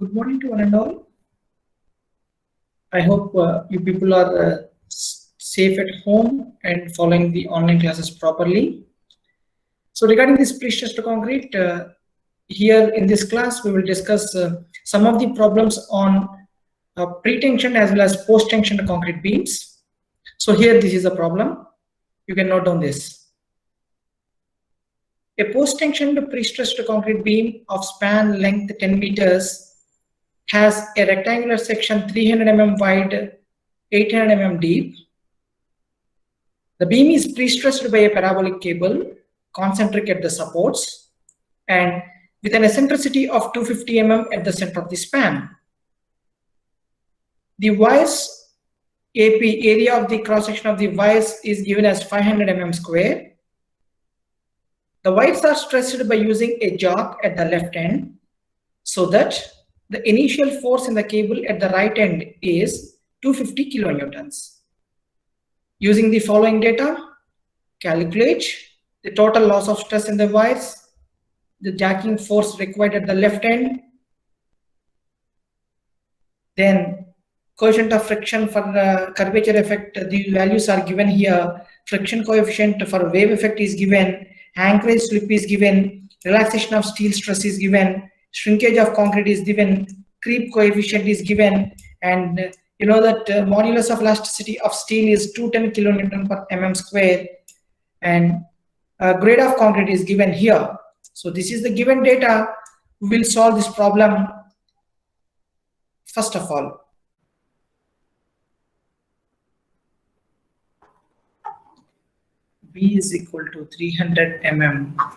Good morning to one and all. I hope you people are safe at home and following the online classes properly. So regarding this pre-stressed concrete, here in this class we will discuss some of the problems on pre-tensioned as well as post-tensioned concrete beams. So here this is a problem. You can note down this. A post-tensioned pre-stressed concrete beam of span length 10 meters has a rectangular section 300 mm wide, 800 mm deep. The beam is pre-stressed by a parabolic cable, concentric at the supports, and with an eccentricity of 250 mm at the center of the span. The wires AP, area of the cross-section of the wires, is given as 500 mm square. The wires are stressed by using a jock at the left end, so that the initial force in the cable at the right end is 250 kilonewtons. Using the following data, calculate the total loss of stress in the wires, the jacking force required at the left end, then coefficient of friction for the curvature effect, the values are given here. Friction coefficient for wave effect is given, anchorage slip is given, relaxation of steel stress is given, shrinkage of concrete is given, creep coefficient is given, and you know that modulus of elasticity of steel is 210 kilonewton per mm square, and grade of concrete is given here. So this is the given data. We will solve this problem. First of all, B is equal to 300 mm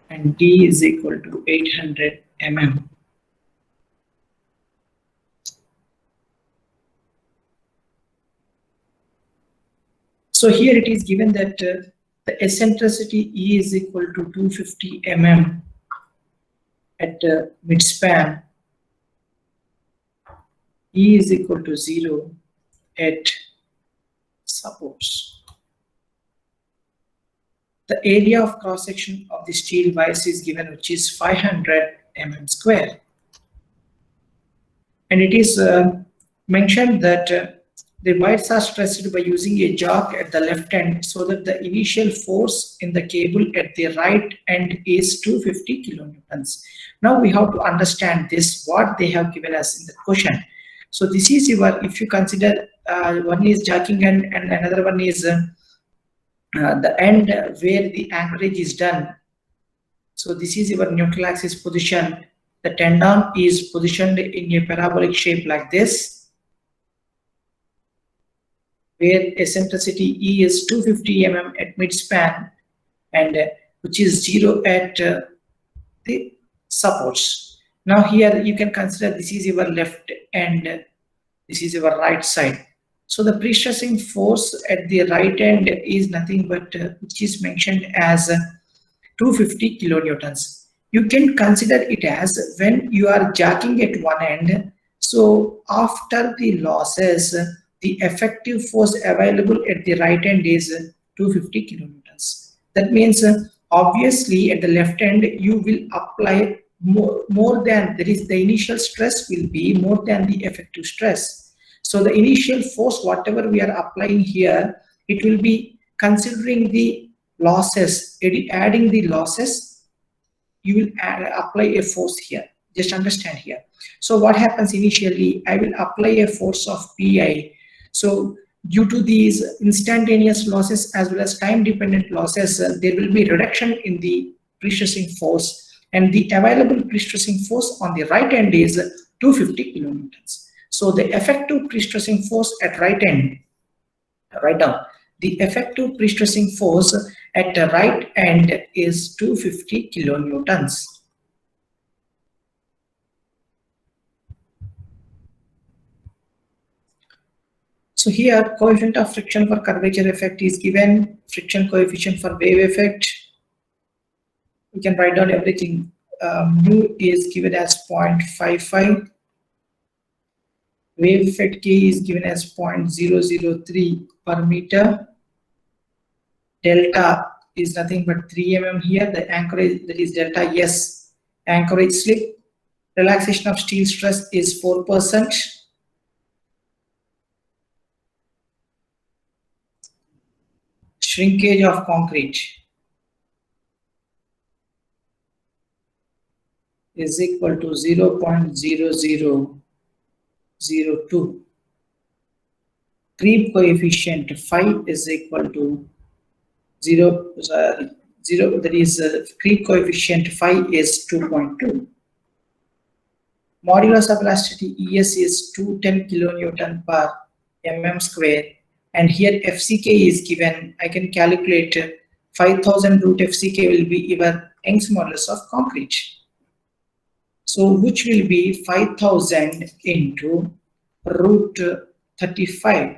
and D is equal to 800 mm. So here it is given that the eccentricity E is equal to 250 mm at mid-span, E is equal to 0 at supports. The area of cross-section of the steel wires is given, which is 500 mm square. And it is mentioned that the wires are stressed by using a jock at the left end, so that the initial force in the cable at the right end is 250 kilonewtons. Now we have to understand this, what they have given us in the question. So this is your, if you consider one is jacking and another one is the end where the anchorage is done. So this is your neutral axis position. The tendon is positioned in a parabolic shape like this, where eccentricity E is 250 mm at mid-span, and which is 0 at the supports. Now here you can consider this is your left and this is your right side. So the pre-stressing force at the right end is nothing but which is mentioned as 250 kilonewtons. You can consider it as when you are jacking at one end. So after the losses, the effective force available at the right end is 250 kilonewtons. That means obviously at the left end you will apply more than, that is the initial stress will be more than the effective stress. So the initial force, whatever we are applying here, it will be considering the losses, adding the losses, you will apply a force here. Just understand here. So what happens initially, I will apply a force of Pi. So due to these instantaneous losses as well as time dependent losses, there will be reduction in the pre-stressing force, and the available pre-stressing force on the right end is 250 kilonewtons. So the effective pre-stressing force at right end, write down, the effective pre-stressing force at the right end is 250 kilonewtons. So here coefficient of friction for curvature effect is given, friction coefficient for wave effect. We can write down everything. Mu is given as 0.55. Wave effect K is given as 0.003 per meter. Delta is nothing but 3 mm here. The anchorage, that is delta S, anchorage slip Relaxation of steel stress is 4%. Shrinkage of concrete is equal to 0.0002. Creep coefficient phi is equal to 0, that is creep coefficient phi is 2.2. Modulus of elasticity ES is 210 kilonewton per mm square, and here FCK is given. I can calculate 5000 root FCK will be your Young's modulus of concrete. So which will be 5000 into root 35.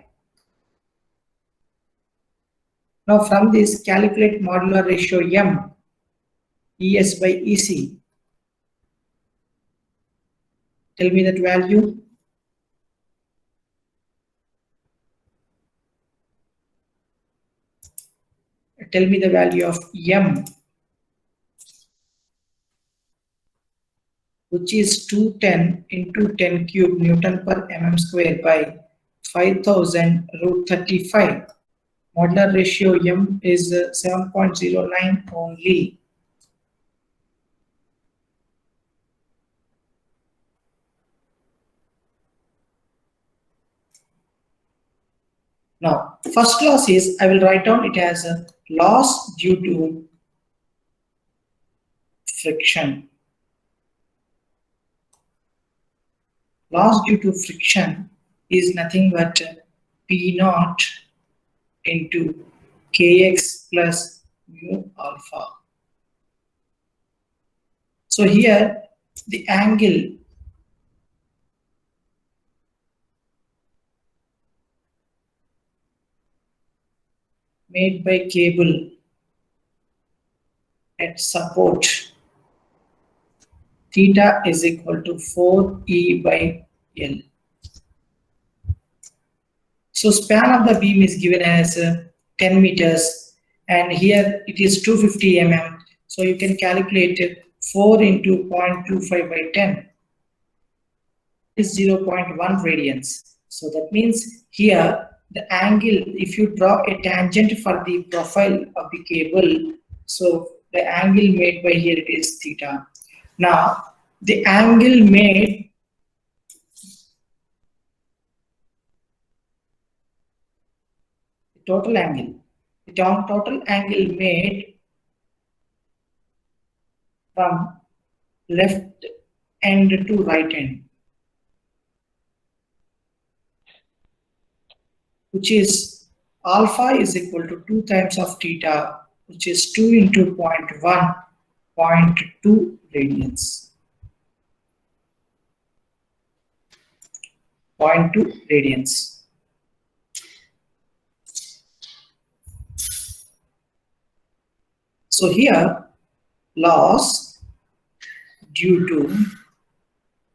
Now from this, calculate modular ratio M, ES by EC. Tell me that value. Tell me the value of M, which is 210 into 10 cube Newton per mm square by 5000 root 35. Modular ratio M is 7.09 only. Now, first loss is, I will write down it as a loss due to friction. Loss due to friction is nothing but P naught into Kx plus mu alpha. So here the angle made by cable at support theta is equal to 4E by L. So span of the beam is given as 10 meters, and here it is 250 mm. So you can calculate 4 into 0.25 by 10 is 0.1 radians. So that means here the angle, if you draw a tangent for the profile of the cable, so the angle made by here it is theta. Now the angle made total angle made from left end to right end, which is alpha is equal to 2 times of theta, which is 2 into 0.1, 0.2 radians. 0.2 radians. So here loss due to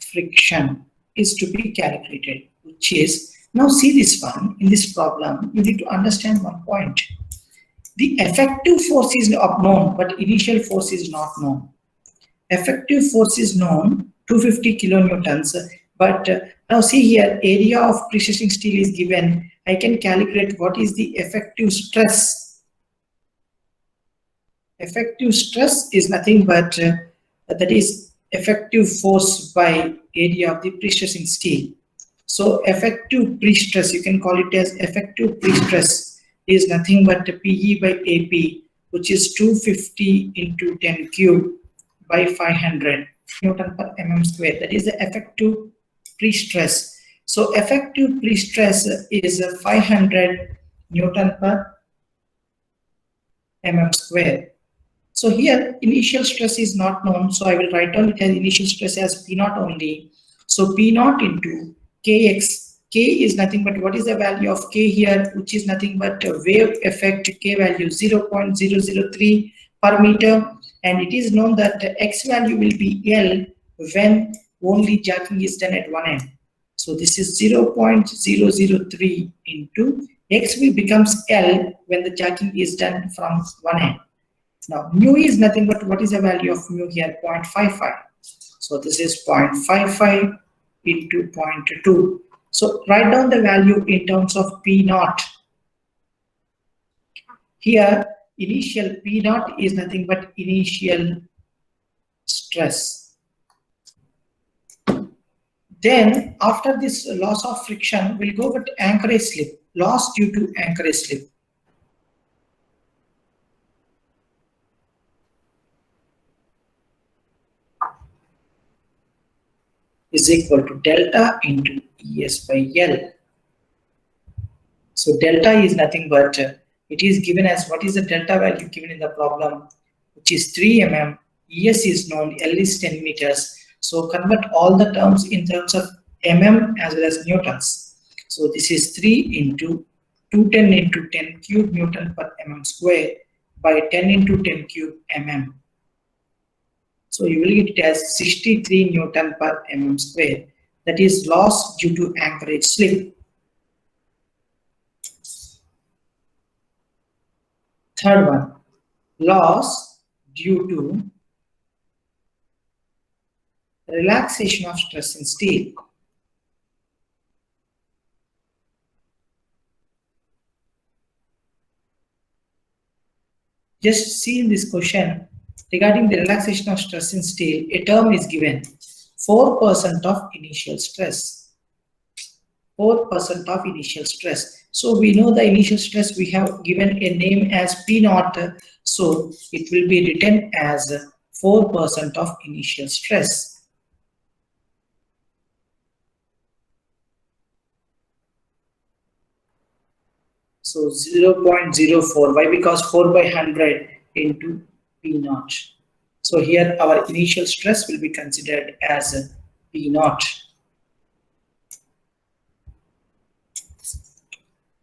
friction is to be calculated, which is, now see this one, in this problem you need to understand one point. The effective force is known, but initial force is not known. Effective force is known 250 kilonewtons, but now see here area of precessing steel is given. I can calculate what is the effective stress. Effective stress is nothing but that is effective force by area of the pre-stressing steel. So effective pre-stress, you can call it as effective pre-stress, is nothing but PE by AP, which is 250 into 10 cube by 500 Newton per mm square. That is the effective pre-stress. So effective pre-stress is 500 Newton per mm square. So here initial stress is not known, so I will write down it as initial stress as P naught only. So P naught into Kx. K is nothing but what is the value of K here, which is nothing but a wave effect K value 0.003 per meter, and it is known that the X value will be L when only jacking is done at one end. So this is 0.003 into X will becomes L when the jacking is done from one end. Now mu is nothing but what is the value of mu here, 0.55. So this is 0.55 into 0.2. So write down the value in terms of P naught. Here, initial P naught is nothing but initial stress. Then, after this loss of friction, we'll go with anchorage slip, loss due to anchorage slip. Is equal to delta into ES by L. So delta is nothing but, it is given as, what is the delta value given in the problem, which is 3 mm, ES is known, L is 10 meters. So convert all the terms in terms of mm as well as newtons. So this is 3 into 210 into 10 cube Newton per mm square by 10 into 10 cube mm. So you will get it as 63 Newton per mm square. That is loss due to anchorage slip. Third one, loss due to relaxation of stress in steel. Just see in this question, regarding the relaxation of stress in steel, a term is given, 4% of initial stress. 4% of initial stress. So we know the initial stress, we have given a name as P naught, so it will be written as 4% of initial stress. So 0.04, why? Because 4 by 100 into P naught. So here our initial stress will be considered as P naught.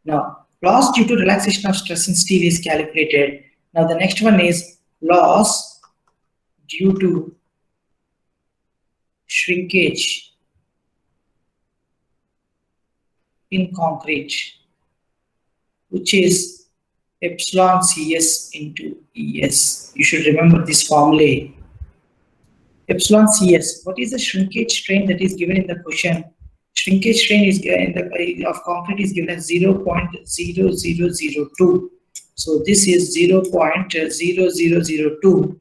Now, loss due to relaxation of stress in steel is calculated. Now the next one is loss due to shrinkage in concrete, which is epsilon CS into ES. You should remember this formula. Epsilon CS, what is the shrinkage strain that is given in the question? Shrinkage strain is in the of concrete is given as 0.0002. So this is 0.0002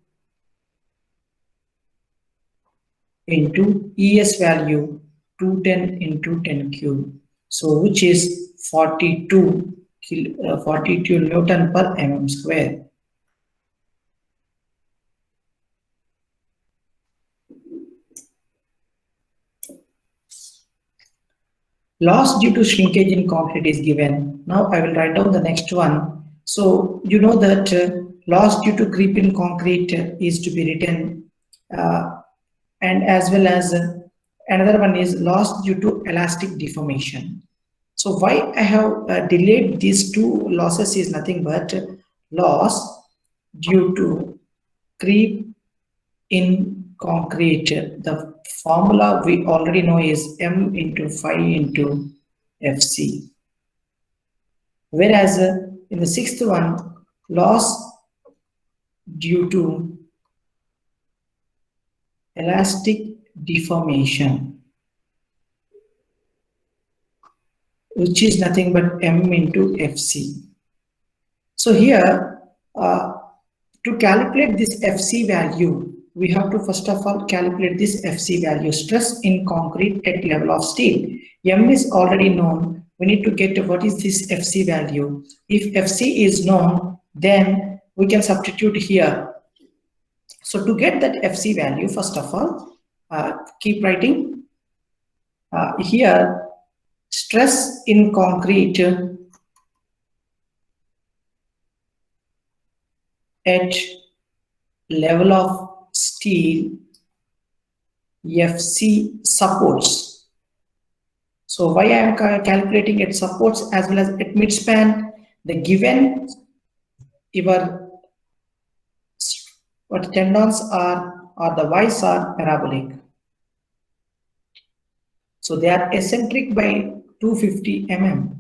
into ES value 210 into 10 cube. So which is 42 Newton per mm square. Loss due to shrinkage in concrete is given. Now I will write down the next one. So you know that loss due to creep in concrete is to be written, and as well as another one is loss due to elastic deformation. So why I have delayed these two losses is nothing but loss due to creep in concrete. The formula we already know is M into phi into Fc. Whereas in the sixth one, loss due to elastic deformation, which is nothing but M into Fc. So here, to calculate this Fc value, we have to first of all calculate this Fc value, stress in concrete at level of steel. M is already known. We need to get what is this Fc value. If Fc is known, then we can substitute here. So to get that Fc value, first of all, keep writing. Here, stress in concrete at level of steel, Fc supports. So why I am calculating it supports as well as at midspan, the given your what tendons are or the Y's are parabolic. So they are eccentric by 250 mm.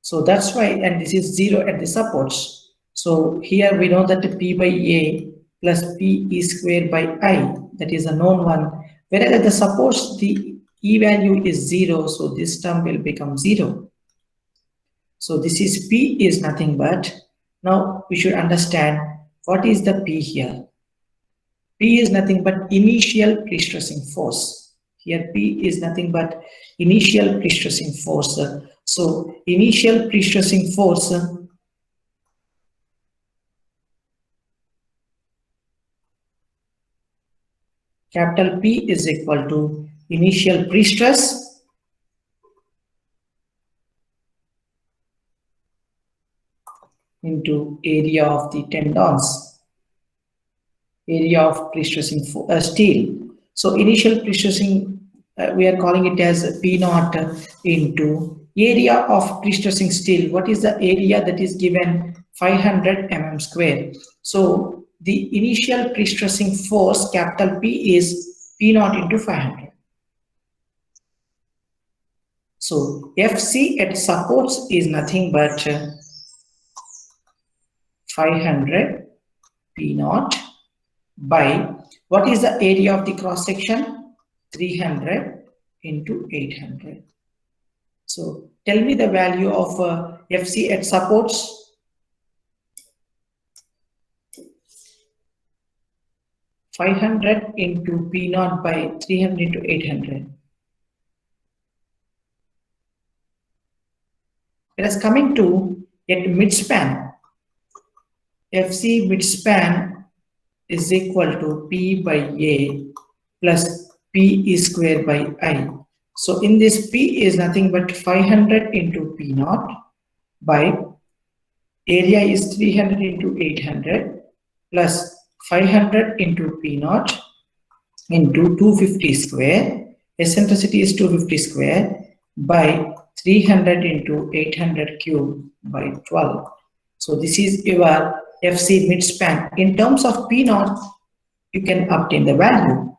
So that's why, and this is 0 at the supports. So here we know that P by A plus P E square by I. that is a known one. Whereas at the supports, the E value is 0, so this term will become 0. So this is P is nothing but, now we should understand what is the P here. P is nothing but initial pre-stressing force. Here P is nothing but initial pre-stressing force. So initial pre-stressing force capital P is equal to initial pre-stress into area of the tendons, area of pre-stressing steel. So initial pre-stressing, we are calling it as P naught into area of pre-stressing steel. What is the area that is given? 500 mm square. So the initial pre-stressing force capital P is P naught into 500. So FC at supports is nothing but 500 P naught by, what is the area of the cross section? 300 into 800. So tell me the value of FC at supports. (500) into P naught by 300 into 800. Whereas coming to at midspan, FC midspan is equal to P by A plus P square by I. So in this P is nothing but 500 into P naught by area is 300 into 800 plus 500 into P naught into 250 square. Eccentricity is 250 square by 300 into 800 cube by 12. So this is your FC midspan. In terms of P naught, you can obtain the value.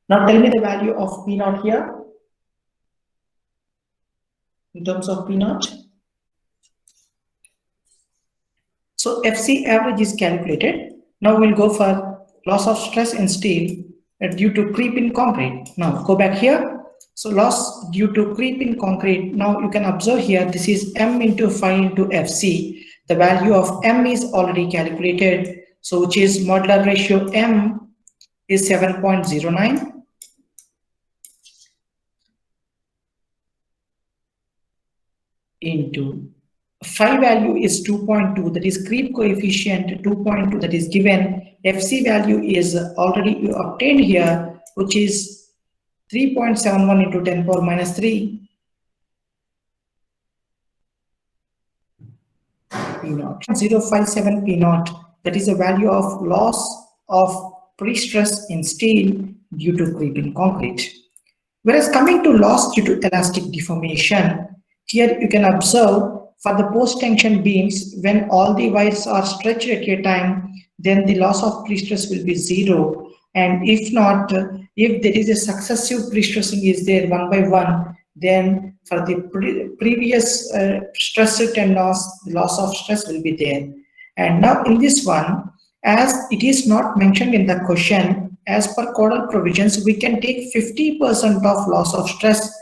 Now tell me the value of P naught here. In terms of P naught. So FC average is calculated. Now we'll go for loss of stress in steel due to creep in concrete. Now go back here. So loss due to creep in concrete. Now you can observe here, this is M into 5 into FC. The value of M is already calculated. So which is modular ratio M is 7.09. Into 5 value is 2.2, that is creep coefficient 2.2 that is given. FC value is already obtained here, which is 3.71 into 10 power minus 3 P naught. 057 P naught, that is the value of loss of pre-stress in steel due to creep in concrete. Whereas coming to loss due to elastic deformation, here you can observe for the post-tension beams, when all the wires are stretched at a time, then the loss of pre-stress will be 0. And if not, if there is a successive pre-stressing is there one by one, then for the previous stressed tendons, the loss of stress will be there. And now in this one, as it is not mentioned in the question, as per codal provisions, we can take 50% of loss of stress.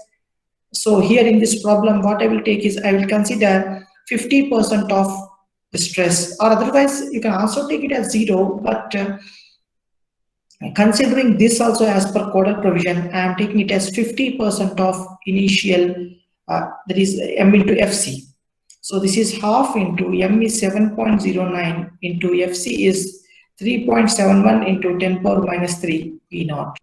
So here in this problem, what I will take is I will consider 50% of the stress, or otherwise you can also take it as 0, but considering this also as per codal provision, I am taking it as 50% of initial, that is M into FC. So this is half into M is 7.09 into FC is 3.71 into 10 power minus 3 P naught.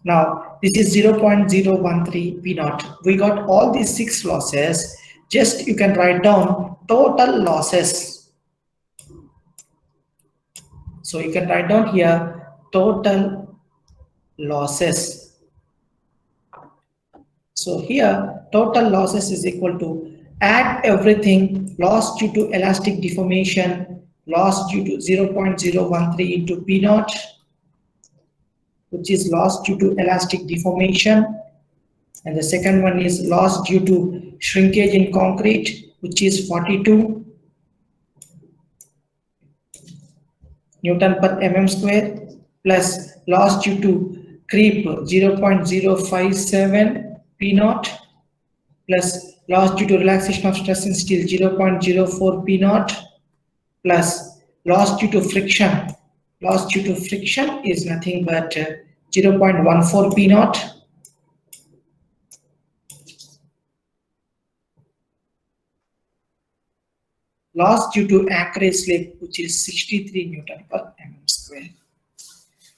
Now this is 0.013 P naught. We got all these 6 losses. Just you can write down total losses. So you can write down here total losses. So here total losses is equal to, add everything, loss due to elastic deformation, loss due to 0.013 into P naught, which is loss due to elastic deformation, and the second one is loss due to shrinkage in concrete, which is 42, Newton per mm square plus loss due to creep 0.057 P naught plus loss due to relaxation of stress in steel 0.04 P naught plus loss due to friction. Loss due to friction is nothing but 0.14 P naught. Loss due to Anchorage slip, which is 63 Newton per mm square.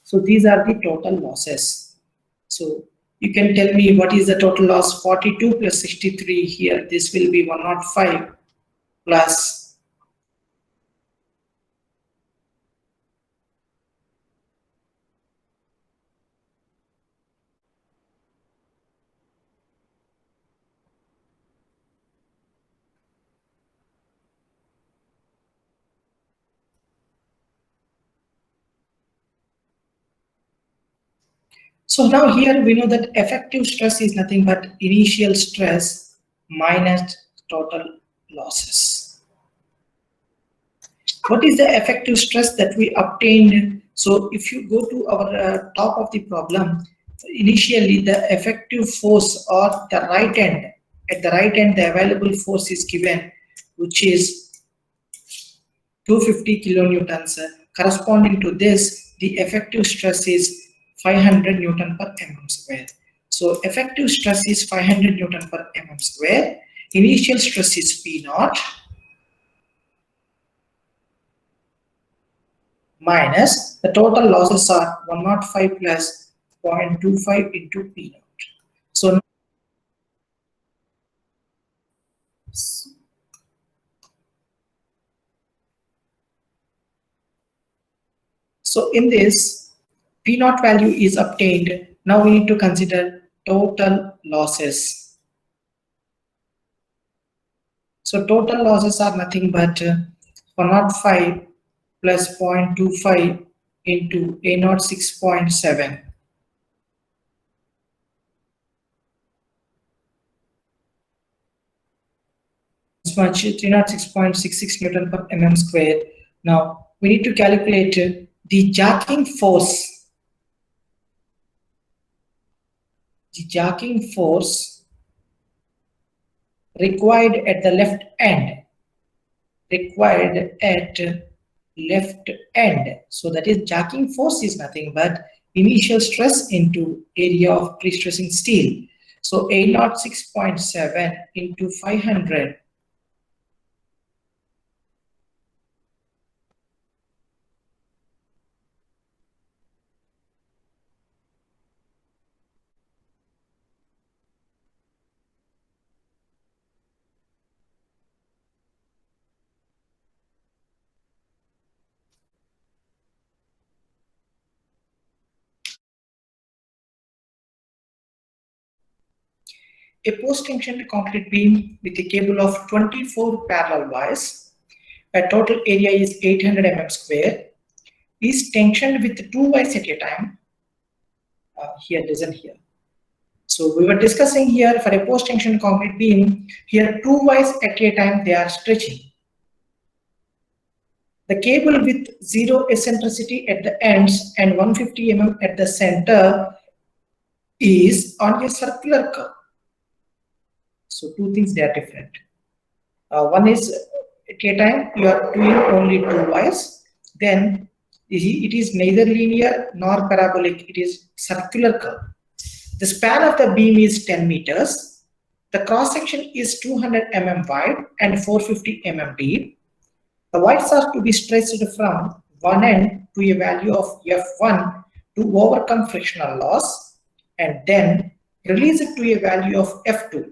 So these are the total losses. So you can tell me what is the total loss. 42 plus 63 here. This will be 105 plus. So now here we know that effective stress is nothing but initial stress minus total losses. What is the effective stress that we obtained? So if you go to our top of the problem, initially the effective force or the right end, at the right end the available force is given, which is 250 kilonewtons. Corresponding to this, the effective stress is 500 Newton per mm square. So effective stress is 500 Newton per mm square. Initial stress is P naught minus the total losses are 105 plus 0.25 into P naught. So in this, P naught value is obtained. Now we need to consider total losses. So total losses are nothing but 105 plus 0.25 into A naught 6.7. This much 306.66 Newton per mm square. Now we need to calculate the jacking force. The jacking force required at the left end. So that is jacking force is nothing but initial stress into area of pre-stressing steel. So A naught 6.7 into 500. A post-tensioned concrete beam with a cable of 24 parallel wires, where total area is 800 mm square, is tensioned with 2 wires at a time. Here, listen here. So we were discussing here for a post-tension concrete beam, here 2 wires at a time they are stretching. The cable with 0 eccentricity at the ends and 150 mm at the center is on a circular curve. So two things, they are different. One is at a time you are doing only 2 wires, then it is neither linear nor parabolic, it is circular curve. The span of the beam is 10 meters. The cross section is 200 mm wide and 450 mm deep. The wires are to be stretched from one end to a value of F1 to overcome frictional loss, and then release it to a value of F2,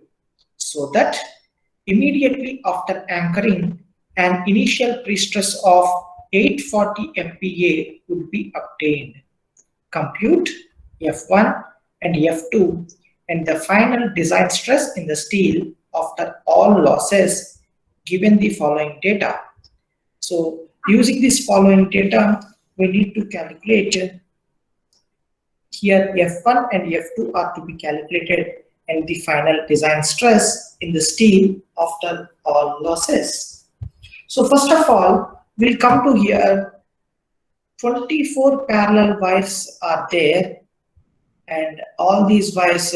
so that immediately after anchoring, an initial pre-stress of 840 MPa would be obtained. Compute F1 and F2 and the final design stress in the steel after all losses given the following data. So using this following data, we need to calculate here F1 and F2 are to be calculated and the final design stress in the steel after all losses. So first of all, we'll come to here 24 parallel wires are there, and all these wires,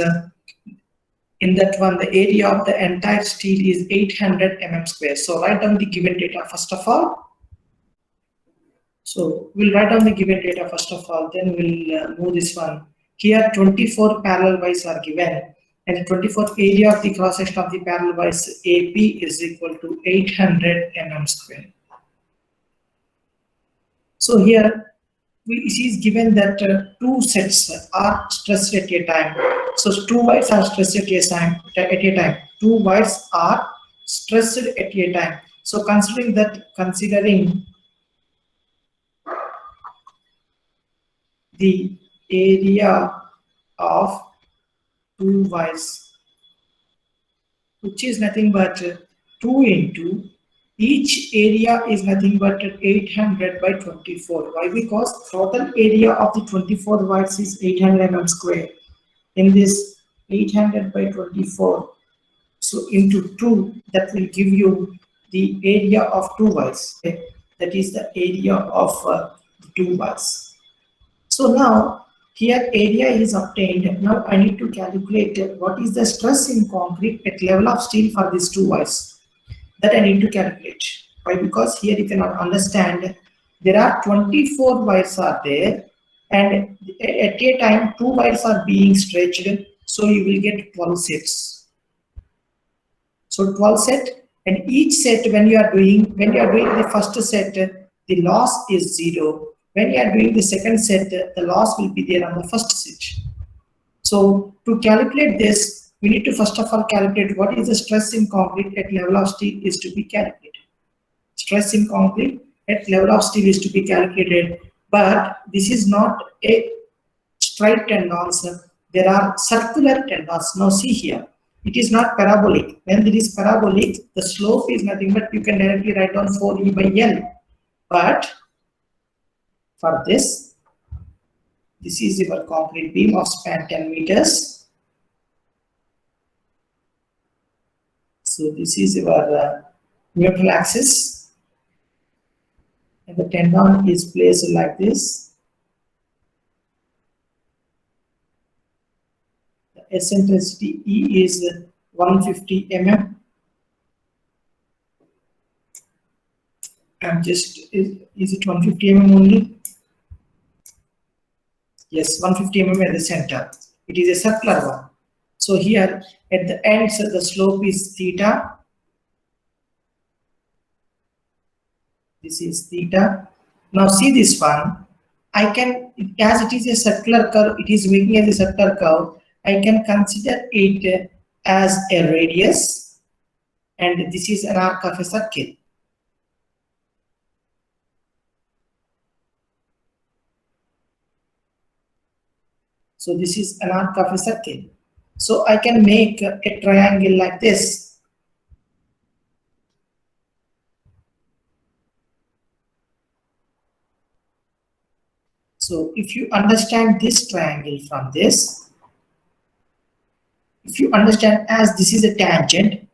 in that one, the area of the entire steel is 800 mm square. So write down the given data first of all. So we'll write down the given data first of all, then we'll move this one. Here 24 parallel wires are given, and the 24 area of the cross section of the parallel wires AP is equal to 800 mm square. So here it is given that two sets are stressed at a time. So two wires are stressed at a time. Two wires are stressed at a time. So considering the area of two wires, which is nothing but 2 into each area is nothing but 800 by 24. Why? Because total area of the 24 wires is 800 mm square. In this 800 by 24, so into 2, that will give you the area of 2 wires. Okay? That is the area of the 2 wires. So now here area is obtained. Now I need to calculate what is the stress in concrete at level of steel for these 2 wires. That I need to calculate. Why? Because here you cannot understand there are 24 wires are there, and at a time 2 wires are being stretched, so you will get 12 sets. So 12 set, and each set when you are doing the first set, the loss is 0. When you are doing the second set, the loss will be there on the first set. So to calculate this, we need to first of all calculate what is the stress in concrete at level of steel is to be calculated. Stress in concrete at level of steel is to be calculated, but this is not a straight tendons. There are circular tendons. Now see here, it is not parabolic. When it is parabolic, the slope is nothing but you can directly write down 4E by L. But for this is your concrete beam of span 10 meters. So this is your neutral axis, and the tendon is placed like this. The eccentricity E is 150 mm. I'm just, is it 150 mm only? Yes, 150 mm at the center. It is a circular one. So here at the ends, the slope is theta. This is theta. Now see this one. I can, as it is a circular curve, it is making as a circular curve. I can consider it as a radius, and this is an arc of a circle. So this is an arc of a circle. So I can make a triangle like this. So if you understand this triangle from this, if you understand as this is a tangent,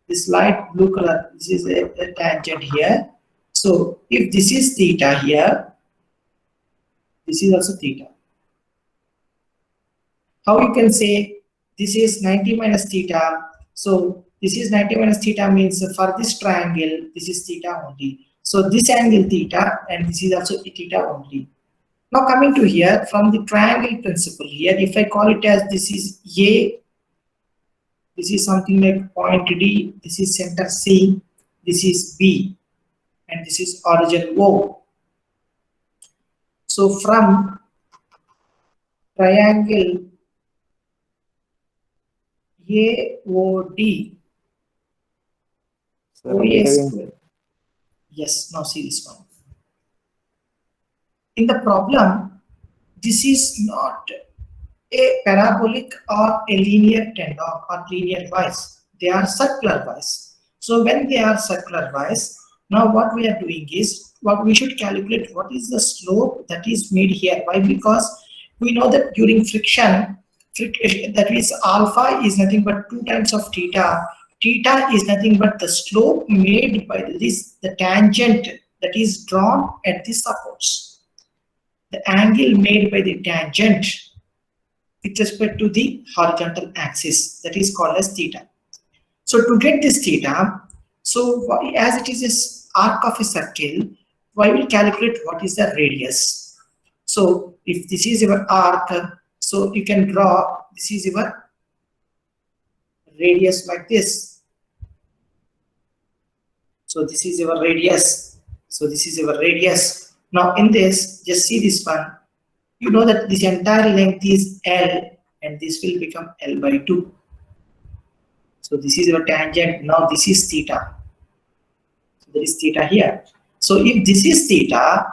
this light blue color, this is a tangent here. So if this is theta here, this is also theta. How you can say this is 90 minus theta? So this is 90 minus theta means for this triangle, this is theta only. So this angle theta, and this is also theta only. Now coming to here, from the triangle principle here, if I call it as this is A, this is something like point D, this is center C, this is B, and this is origin O. So from triangle AOD, OA square. Yes, now see this one. In the problem, this is not a parabolic or a linear tendon or linear wise. They are circular wise. So when they are circular wise, now what we are doing is, what we should calculate what is the slope that is made here. Why? Because we know that during friction, that is alpha is nothing but 2 times of theta. Theta is nothing but the slope made by the tangent that is drawn at the supports. the angle made by the tangent with respect to the horizontal axis, that is called as theta. So to get this theta, so as it is this arc of a circle, I will calculate what is the radius. So if this is your arc, so you can draw, this is your radius like this. So this is your radius. So this is your radius. Now in this, just see this one. You know that this entire length is L and this will become L by 2. So this is your tangent. Now this is theta. So there is theta here. So if this is theta,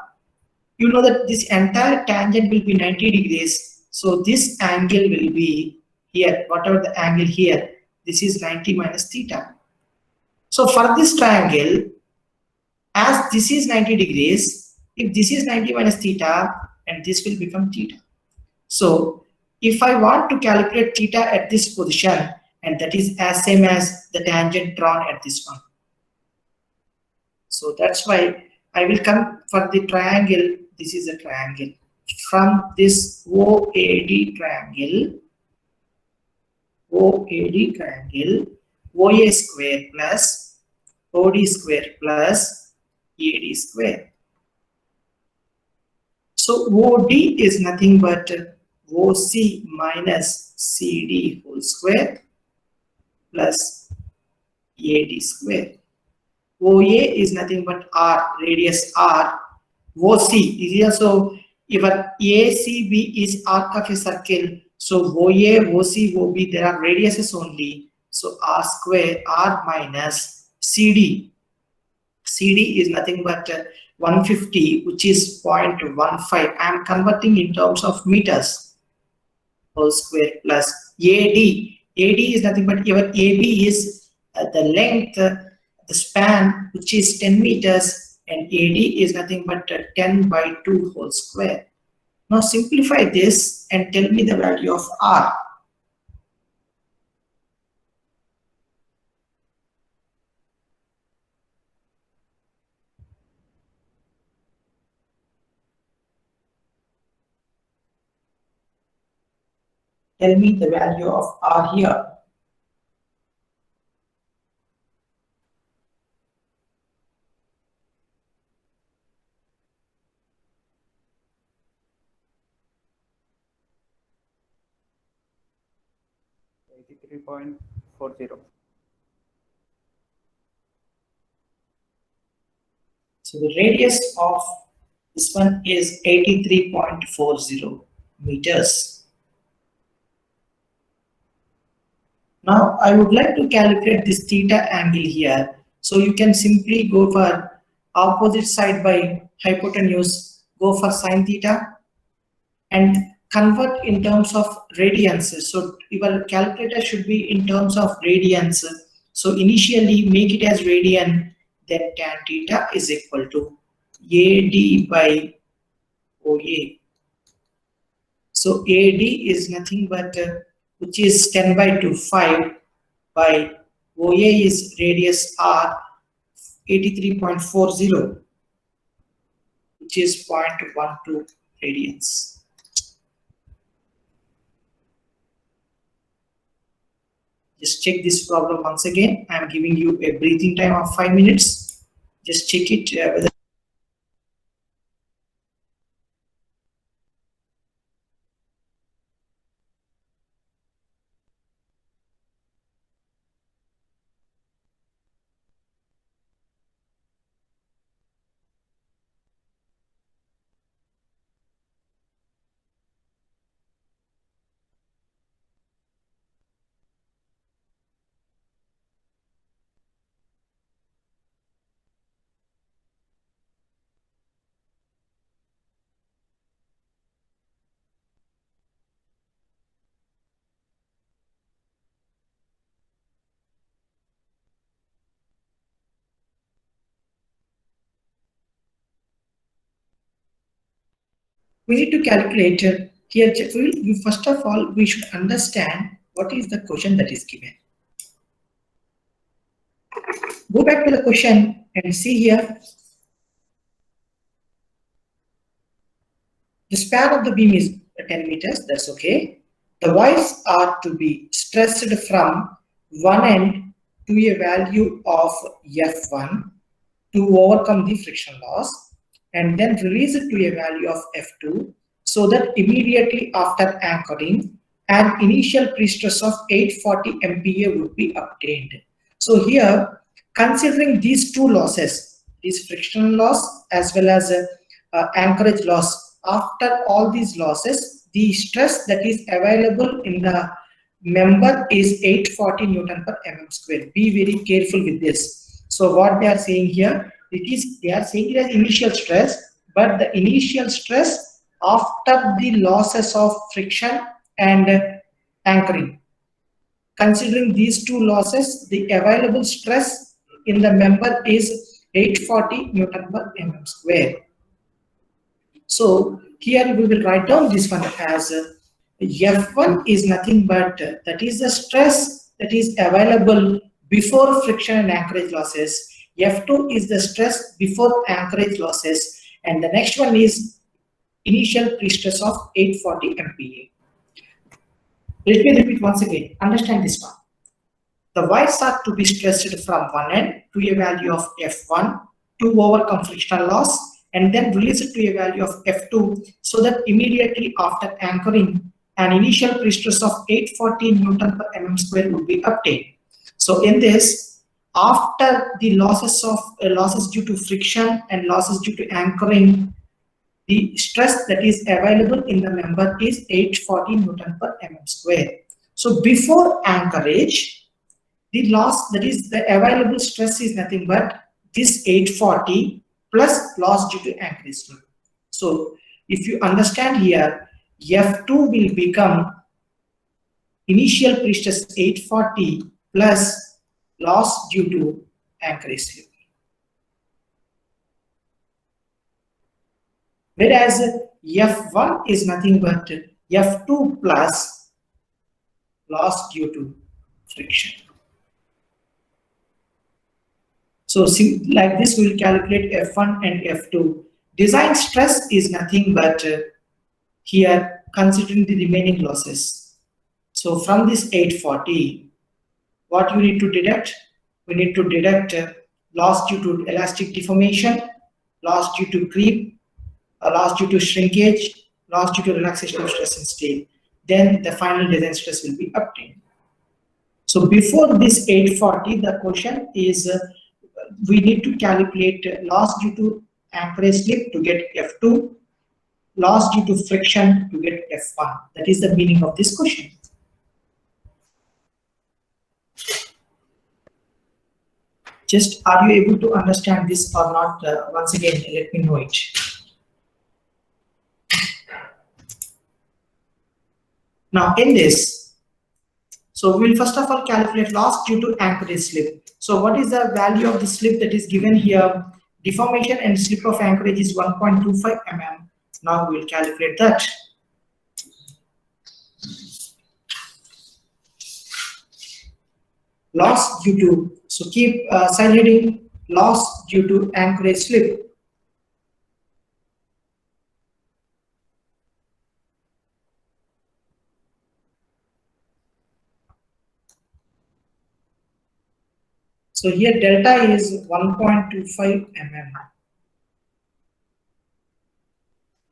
you know that this entire tangent will be 90 degrees. So this angle will be here, whatever the angle here, this is 90 minus theta. So for this triangle, as this is 90 degrees, if this is 90 minus theta, and this will become theta. So if I want to calculate theta at this position, and that is as same as the tangent drawn at this one. So that's why I will come for the triangle. This is a triangle. From this OAD triangle, OA square plus OD square plus AD square. So OD is nothing but OC minus CD whole square plus AD square. OA is nothing but R, radius R. OC is also, your ACB is arc of a circle. So OA, OC, OB, there are radiuses only. So R square, R minus CD. CD is nothing but 150, which is 0.15. I am converting in terms of meters. Whole square plus AD. AD is nothing but your AB is the length, the span, which is 10 meters, and AD is nothing but 10 by 2 whole square. Now simplify this and tell me the value of R. Tell me the value of R here. .40. So the radius of this one is 83.40 meters. Now I would like to calculate this theta angle here. So you can simply go for opposite side by hypotenuse, go for sine theta and convert in terms of radians. So your calculator should be in terms of radians. So initially make it as radian, then tan theta is equal to AD by OA. So AD is nothing but which is 10 by 2, 5 by OA is radius R 83.40, which is 0.12 radians. Just check this problem once again. I am giving you a breathing time of 5 minutes. Just check it whether we need to calculate here. First of all, we should understand what is the question that is given. Go back to the question and see here. The span of the beam is 10 meters, that's okay. The voids are to be stressed from one end to a value of F1 to overcome the friction loss, and then release it to a value of F2, so that immediately after anchoring, an initial pre-stress of 840 MPa would be obtained. So here, considering these two losses, this friction loss as well as anchorage loss, after all these losses, the stress that is available in the member is 840 Newton per mm square. Be very careful with this. So what they are saying here, they are saying it as initial stress, but the initial stress after the losses of friction and anchoring. Considering these two losses, the available stress in the member is 840 Newton per mm square. So here we will write down this one as F1 is nothing but that is the stress that is available before friction and anchorage losses. F2 is the stress before anchorage losses, and the next one is initial pre-stress of 840 MPa. Let me repeat once again. Understand this one. The voids are to be stressed from one end to a value of F1 to overcome frictional loss, and then release it to a value of F2, so that immediately after anchoring, an initial pre-stress of 840 Newton per mm square will be obtained. So in this, after the losses due to friction and losses due to anchoring, the stress that is available in the member is 840 Newton per mm square. So before anchorage, the loss, that is the available stress, is nothing but this 840 plus loss due to anchorage slip. So if you understand here, F2 will become initial pre-stress 840 plus loss due to anchorage slip. Whereas F1 is nothing but F2 plus loss due to friction. So like this, we will calculate F1 and F2. Design stress is nothing but here considering the remaining losses. So from this 840, what you need to deduct? We need to deduct loss due to elastic deformation, loss due to creep, loss due to shrinkage, loss due to relaxation of stress in steel. Then the final design stress will be obtained. So before this 840, the question is we need to calculate loss due to anchorage slip to get F2, loss due to friction to get F1. That is the meaning of this question. Just are you able to understand this or not? Once again, let me know it. Now in this, so we will first of all calculate loss due to anchorage slip. So what is the value of the slip that is given here? Deformation and slip of anchorage is 1.25 mm. Now we will calculate that. Loss due to, so keep side heading, loss due to anchorage slip. So here delta is 1.25 mm.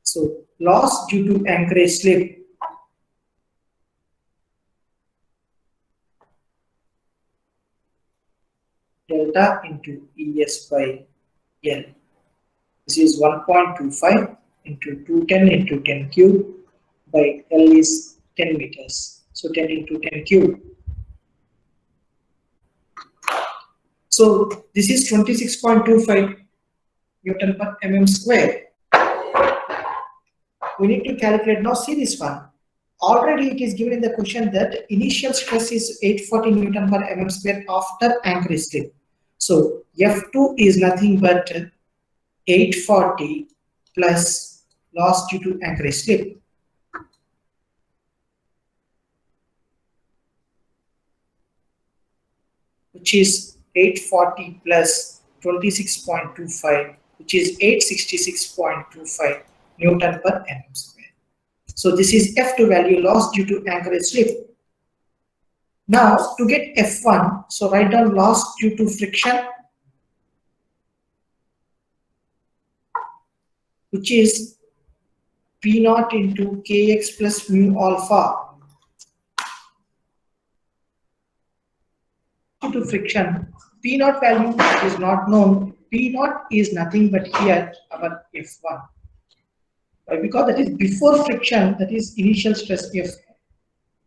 So loss due to anchorage slip delta into ES by L. This is 1.25 into 210 into 10 cube by L is 10 meters. So 10 into 10 cube. So this is 26.25 Newton per mm square. We need to calculate now. See this one. Already it is given in the question that initial stress is 840 Newton per mm square after anchorage slip. So F2 is nothing but 840 plus loss due to anchorage slip. Which is 840 plus 26.25, which is 866.25. Newton per mm square. So this is F2 value, loss due to anchorage slip. Now to get F1, so write down loss due to friction, which is P naught into Kx plus mu alpha. Due to friction, P naught value is not known. P naught is nothing but here our F1. Why? Because that is before friction, that is initial stress F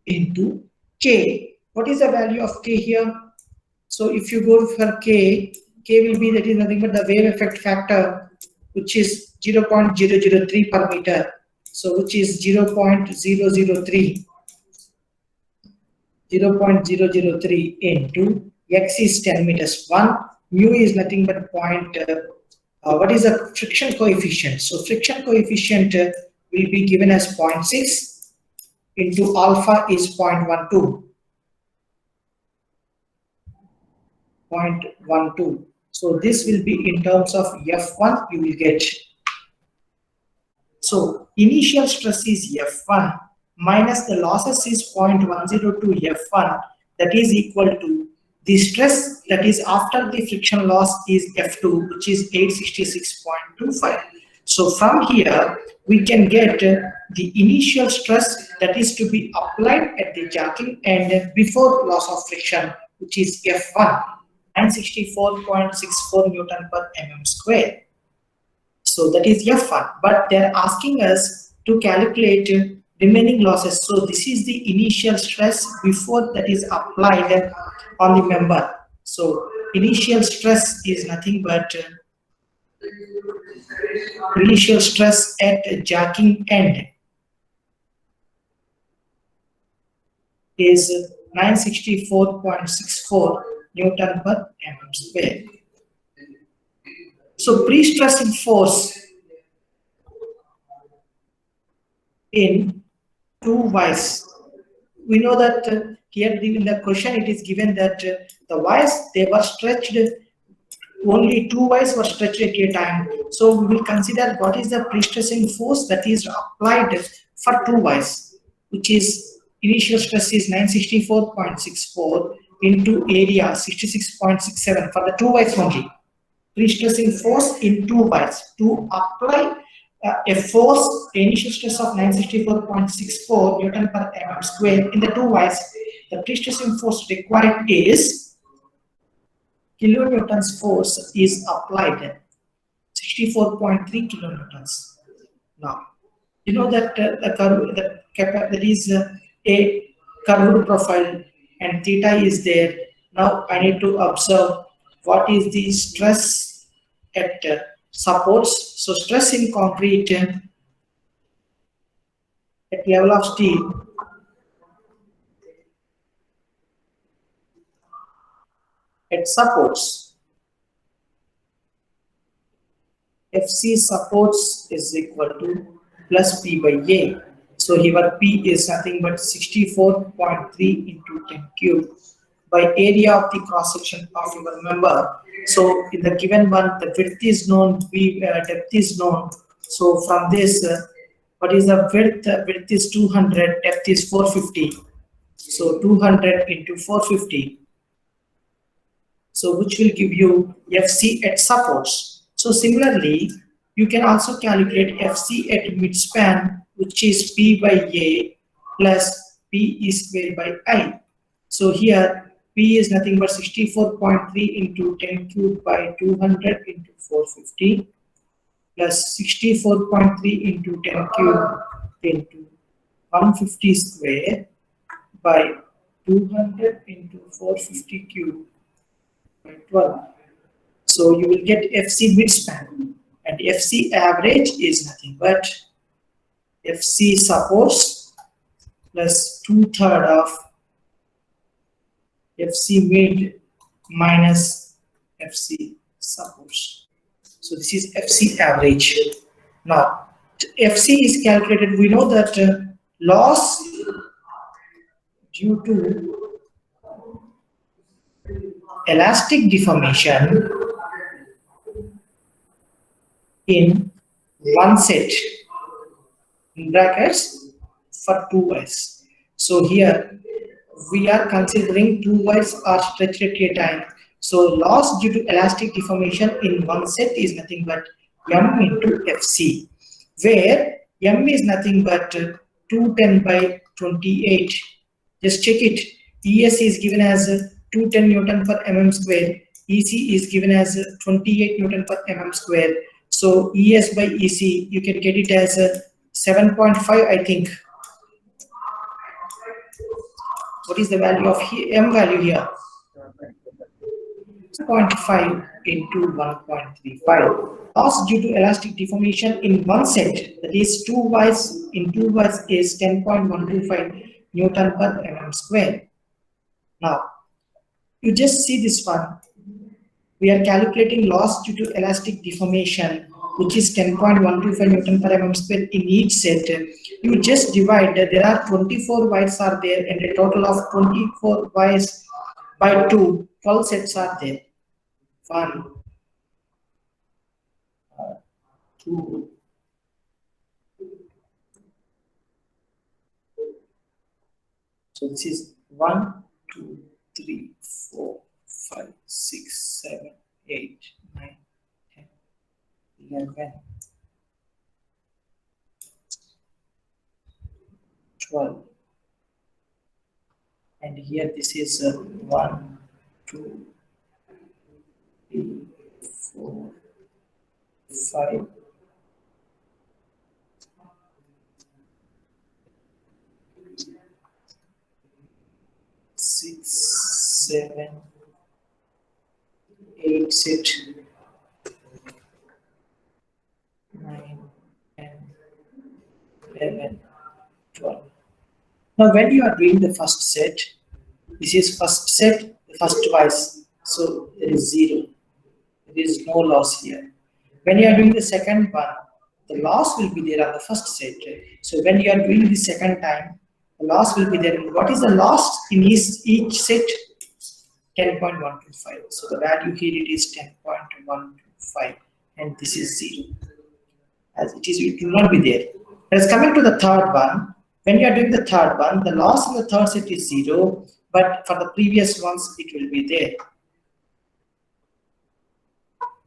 into K. What is the value of K here? So if you go for K will be, that is nothing but the wave effect factor, which is 0.003 per meter. So which is 0.003 into x is 10 meters 1. Mu is nothing but what is the friction coefficient? So friction coefficient will be given as 0.6 into alpha is 0.12. 0.12. So this will be in terms of F1 you will get. So initial stress is F1 minus the losses is 0.102 F1, that is equal to the stress that is after the friction loss is F2, which is 866.25. So from here we can get the initial stress that is to be applied at the jacking end before loss of friction, which is F1 and 64.64 Newton per mm square. So that is F1, but they are asking us to calculate remaining losses. So this is the initial stress before that is applied on the member. So initial stress is nothing but initial stress at jacking end is 964.64 Newton per mm square. So pre-stressing force in two wires. We know that here in the question it is given that the wires, they were stretched, only two wires were stretched at a time. So we will consider what is the pre-stressing force that is applied for two wires, which is initial stress is 964.64 into area 66.67 for the two wires only. Pre-stressing force in two wires to apply a force, initial stress of 964.64 Newton per mm square in the two wires. The pre-stressing force required is kilonewtons force is applied, 64.3 kilonewtons. Now, you know that there is a curved profile and theta is there. Now I need to observe what is the stress at supports. So stress in concrete at level of steel at supports, FC supports is equal to plus P by A. So here P is nothing but 64.3 into 10 cube by area of the cross section of your member. So in the given one, the width is known, depth is known. So from this, what is the width? Width is 200, depth is 450. So 200 into 450. So which will give you FC at supports. So similarly, you can also calculate FC at midspan, which is P by A plus P E square by I. So here P is nothing but 64.3 into 10 cube by 200 into 450 plus 64.3 into 10 cube into 150 square by 200 into 450 cube by 12. So you will get FC midspan, and FC average is nothing but FC supports plus 2/3 of FC mid minus FC supports. So this is FC average. Now FC is calculated. We know that loss due to elastic deformation in one set in brackets for 2 wires. So here we are considering 2 wires are stretched at a time. So loss due to elastic deformation in one set is nothing but M into FC, where M is nothing but 210 by 28. Just check it. ES is given as 210 Newton per mm square. EC is given as 28 Newton per mm square. So ES by EC, you can get it as 7.5, I think. What is the value of M value here? 0.5 into 1.35. Loss due to elastic deformation in one set, that is 2 wires in 2 wires, is 10.125 Newton per mm square. Now, you just see this one. We are calculating loss due to elastic deformation, which is 10.125 Newton per mm square in each set. You just divide, there are 24 wires are there, and a total of 24 wires by 2, 12 sets are there. 1, 2, so this is 1, 2, 3, 4, 5, 6, 7, 8, 9, 10, 11, 12, and here this is 1, 2, 3, 4, 5, 6, 7, 8 set, 9, 10, 11, 12. Now when you are doing the first set, this is first set, the first twice, so there is 0. There is no loss here. When you are doing the second one, the loss will be there on the first set. So when you are doing the second time, the loss will be there. And what is the loss in each set? 10.125. So the value here, it is 10.125, and this is 0. As it is, it will not be there. Whereas coming to the third one, when you are doing the third one, the loss in the third set is 0, but for the previous ones, it will be there.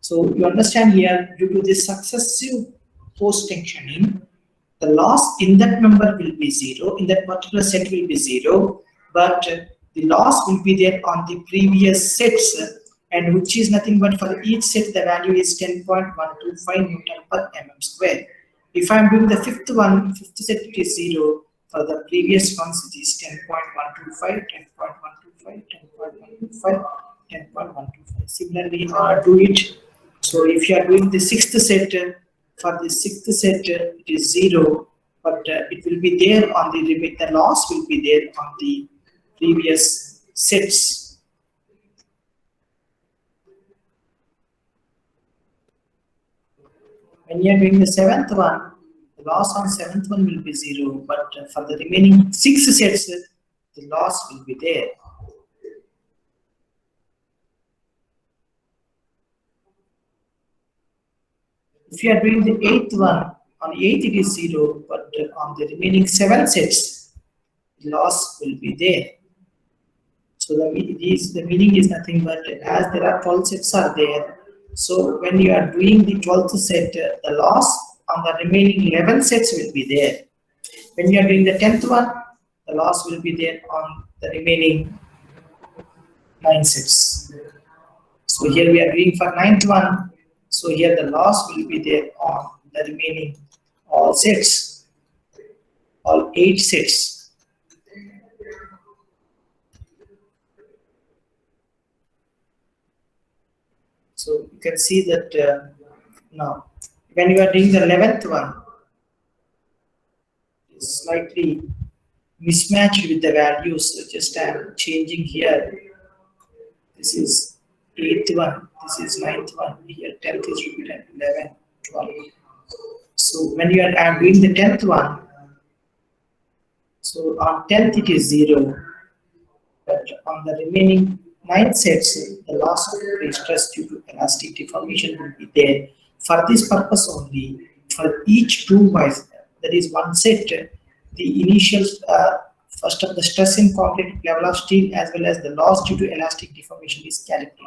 So you understand here, due to this successive post-tensioning, the loss in that number will be 0, in that particular set will be 0, but the loss will be there on the previous sets, and which is nothing but for each set the value is 10.125 Newton per mm square. If I am doing the fifth set, it is 0. For the previous ones, it is 10.125, 10.125, 10.125, 10.125. Similarly, do it. So if you are doing the sixth set, for the sixth set, it is 0, but it will be there on the loss will be there on the previous sets. When you are doing the seventh one, the loss on seventh one will be 0, but for the remaining 6 sets, the loss will be there. If you are doing the 8th one, on 8th it is 0, but on the remaining 7 sets, the loss will be there. So the meaning is nothing but, as there are 12 sets are there, so when you are doing the 12th set, the loss on the remaining 11 sets will be there. When you are doing the 10th one, the loss will be there on the remaining 9 sets. So here we are doing for 9th one, so here the loss will be there on the remaining all sets, all 8 sets. So you can see that now when you are doing the 11th one, it's slightly mismatched with the values. So just I am changing here. This is 8th one, this is 9th one, here 10th is repeated, 11, 12. So when you are doing the 10th one, so on 10th it is 0, but on the remaining 9 sets, the loss of pre-stress due to elastic deformation will be there. For this purpose only, for each 2 wires, that is one set, the initial first of the stress in concrete, level of steel, as well as the loss due to elastic deformation is calculated.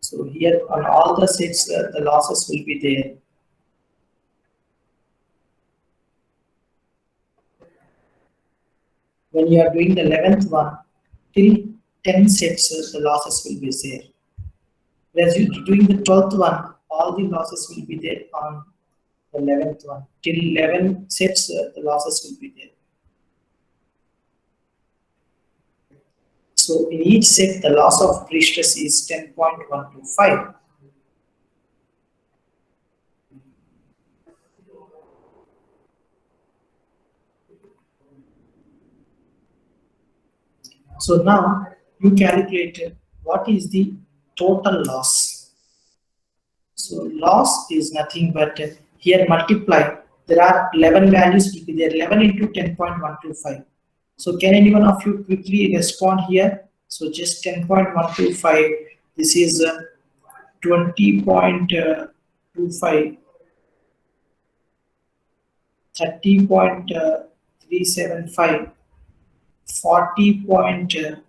So here on all the sets, the losses will be there. When you are doing the 11th one, till 10 sets, the losses will be there. Whereas you doing the 12th one, all the losses will be there on the 11th one. Till 11 sets, the losses will be there. So in each set, the loss of pre-stress is 10.125. So now you calculate what is the total loss. So loss is nothing but here multiply. There are 11 values will be there. 11 into 10.125. So can anyone of you quickly respond here? So just 10.125. This is 20.25, 30.375, 40.500,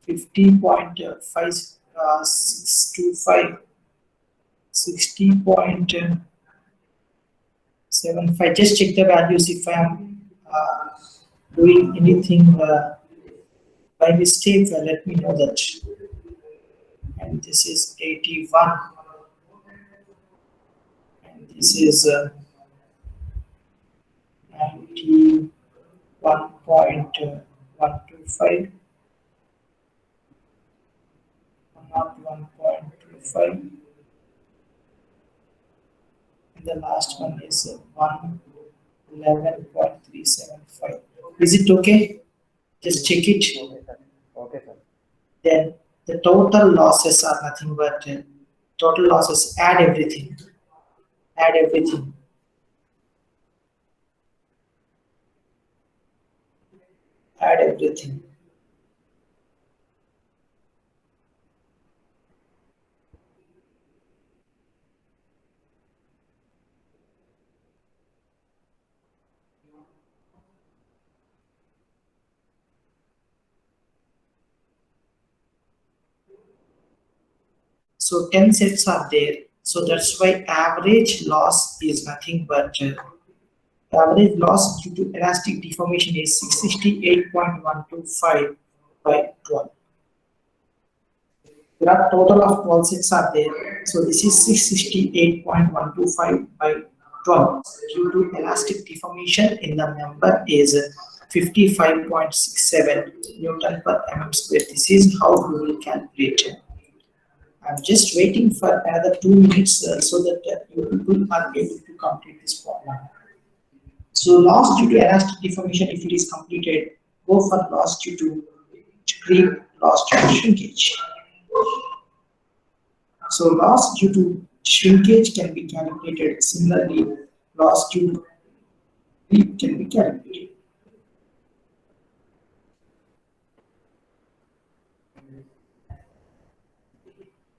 50.5625, 60.75. Just check the values if I am doing anything by mistake. Let me know that. And this is 81, and this is 91.125, 101.25, and the last one is 111.375. Is it okay? Just check it. Okay, sir. Then the total losses are nothing but total losses. Add everything. Add everything. Add everything. So 10 sets are there. So that's why average loss is nothing but average loss due to elastic deformation is 668.125 by 12. There are total of 12 sets are there. So this is 668.125 by 12 due to elastic deformation in the member is 55.67 Newton per mm square. This is how we will calculate. I'm just waiting for another 2 minutes so that you people are able to complete this problem. So loss due to elastic deformation, if it is completed, go for loss due to creep, loss due to shrinkage. So loss due to shrinkage can be calculated. Similarly, loss due to creep can be calculated.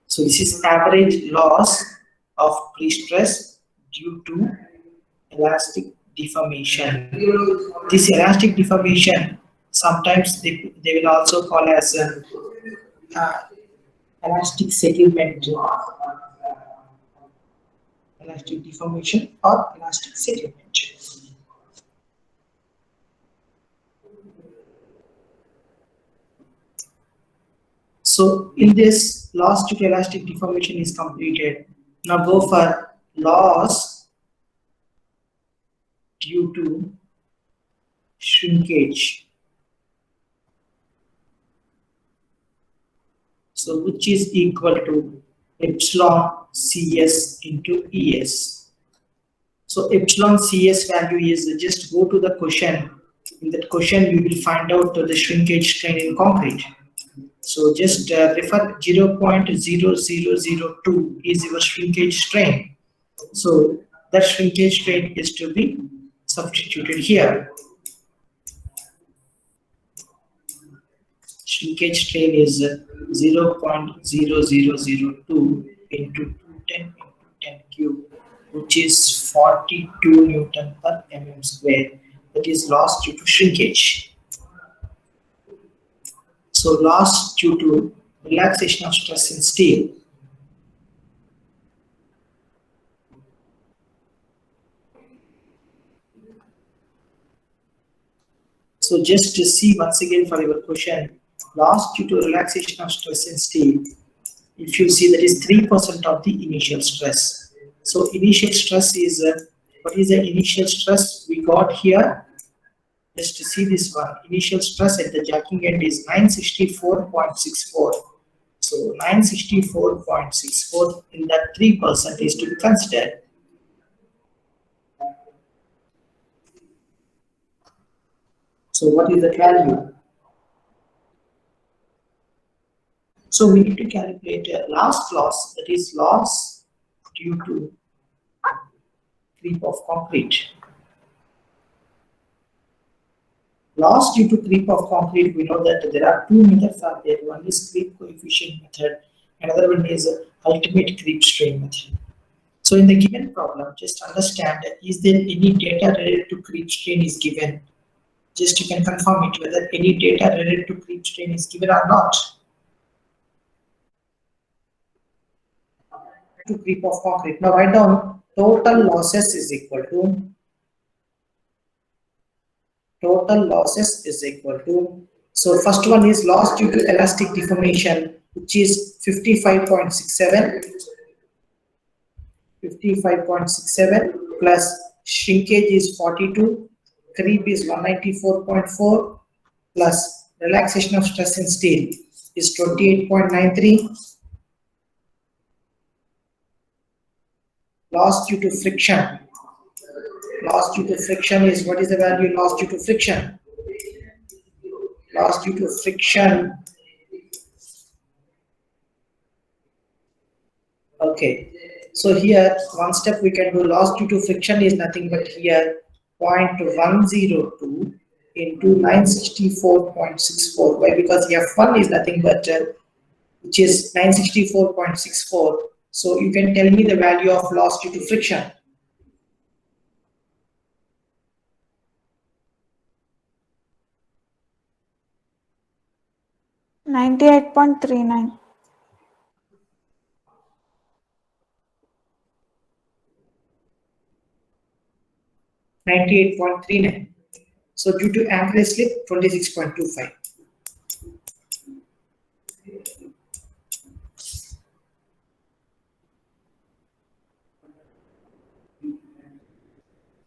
So this is average loss of pre-stress due to elastic deformation. This elastic deformation, sometimes they will also call as elastic settlement, elastic deformation or elastic settlement. So in this, loss due to elastic deformation is completed. Now go for loss due to shrinkage. So which is equal to epsilon CS into ES. So epsilon CS value is, just go to the question. In that question you will find out the shrinkage strain in concrete. So just refer 0.0002 is your shrinkage strain. So that shrinkage strain is to be substituted here. shrinkage strain is 0.0002 into 210 into 10 cube, which is 42 Newton per mm square. That is loss due to shrinkage. So loss due to relaxation of stress in steel. So just to see once again for your question, loss due to relaxation of stress in steel. If you see, that is 3% of the initial stress. So initial stress is, what is the initial stress we got here? Just to see this one, initial stress at the jacking end is 964.64. So 964.64 in that 3% is to be considered. So what is the value? So we need to calculate last loss, that is loss due to creep of concrete. Loss due to creep of concrete, we know that there are two methods are there. One is creep coefficient method, another one is ultimate creep strain method. So in the given problem, just understand, is there any data related to creep strain is given? Just you can confirm it whether any data related to creep strain is given or not. To creep of concrete. Now write down total losses is equal to so first one is loss due to elastic deformation, which is 55.67 plus shrinkage is 42, creep is 194.4 plus relaxation of stress in steel is 28.93. Loss due to friction. Loss due to friction is, what is the value loss due to friction? Loss due to friction. Okay. So here one step we can do, loss due to friction is nothing but here 0.102 into 964.64. Why? Because F1 is nothing but which is 964.64. So you can tell me the value of loss due to friction. 98.39. 98.39. So due to Anchorage slip, 26.25.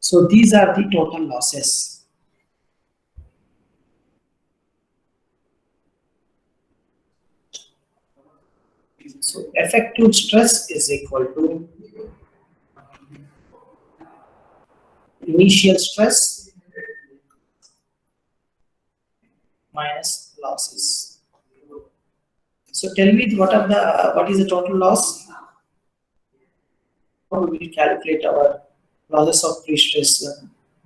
So these are the total losses. So effective stress is equal to initial stress minus losses. So tell me what is the total loss? How we will calculate our losses of pre-stress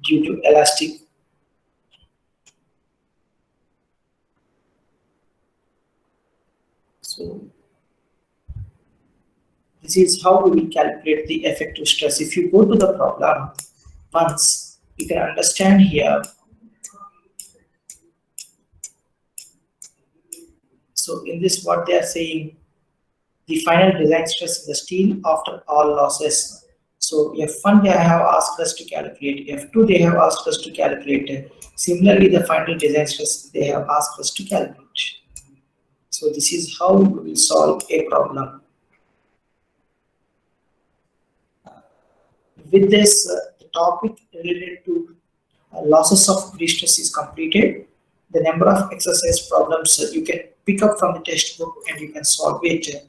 due to elastic. So this is how we will calculate the effective stress. If you go to the problem once, you can understand here. So in this, what they are saying, the final design stress in the steel after all losses. So F1 they have asked us to calculate, F2 they have asked us to calculate. Similarly, the final design stress they have asked us to calculate. So this is how we will solve a problem. With this, the topic related to losses of pre-stress is completed. The number of exercise problems you can pick up from the textbook and you can solve it.